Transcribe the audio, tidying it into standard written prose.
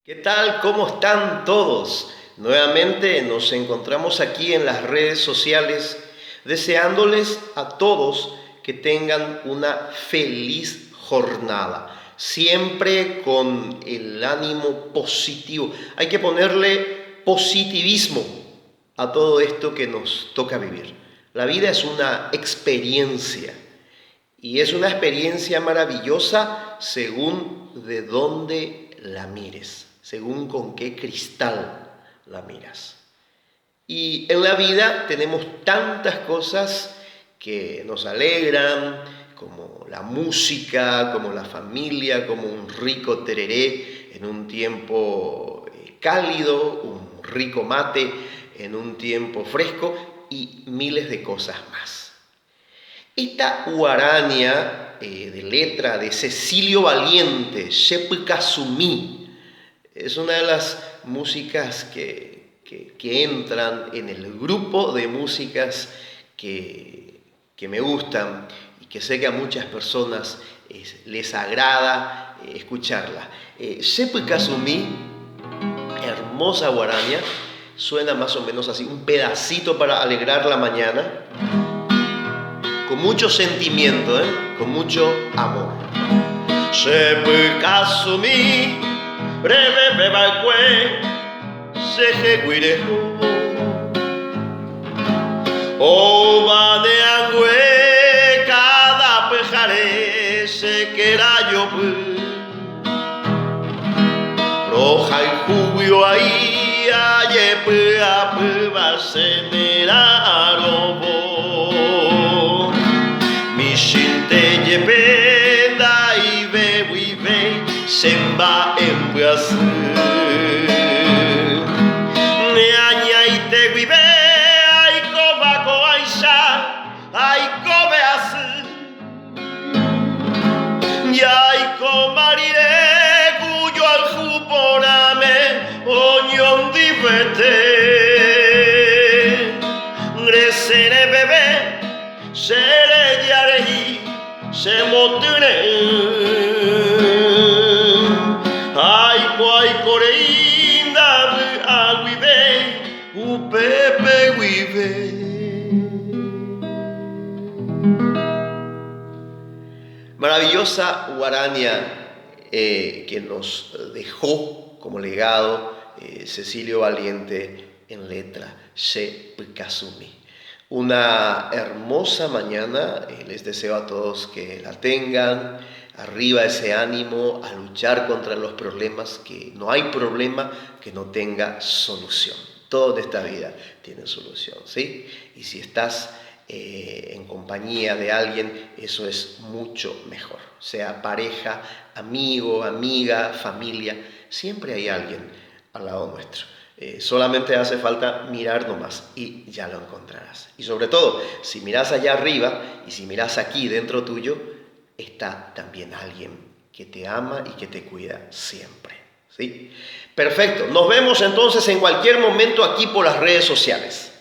¿Qué tal? ¿Cómo están todos? Nuevamente nos encontramos aquí en las redes sociales deseándoles a todos que tengan una feliz jornada, siempre con el ánimo positivo. Hay que ponerle positivismo a todo esto que nos toca vivir. La vida es una experiencia y es una experiencia maravillosa según de dónde la mires, según con qué cristal la miras. Y en la vida tenemos tantas cosas que nos alegran, como la música, como la familia, como un rico tereré en un tiempo cálido, un rico mate en un tiempo fresco y miles de cosas más. Esta guarania de letra de Cecilio Valiente, Shepkasumi, es una de las músicas que entran en el grupo de músicas que me gustan y que sé que a muchas personas les agrada escucharla. Shepkasumi, hermosa guarania, suena más o menos así, un pedacito para alegrar la mañana, con mucho sentimiento, con mucho amor. Shepkasumi, breve bebacue, sejeguirejo. Oba de angüe, cada pejare, se querayo. Roja y jubio ahí, aye a se mera robo. Shinte yependa ibe wibe semba embrasu neanya ite wibe aiko bako aisha aiko beasu yaiko marire cuyo aljuponame oñon divete gresere bebé Sere yarehi se motune ay coreinda aguive upepe guive. Maravillosa guarania que nos dejó como legado Cecilio Valiente en letra, Shepkasumi. Una hermosa mañana, les deseo a todos que la tengan, arriba ese ánimo a luchar contra los problemas, que no hay problema que no tenga solución. Todo en esta vida tiene solución, ¿sí? Y si estás en compañía de alguien, eso es mucho mejor. Sea pareja, amigo, amiga, familia, siempre hay alguien al lado nuestro. Solamente hace falta mirar nomás y ya lo encontrarás. Y sobre todo, si miras allá arriba y si miras aquí dentro tuyo, está también alguien que te ama y que te cuida siempre, ¿sí? Perfecto, nos vemos entonces en cualquier momento aquí por las redes sociales.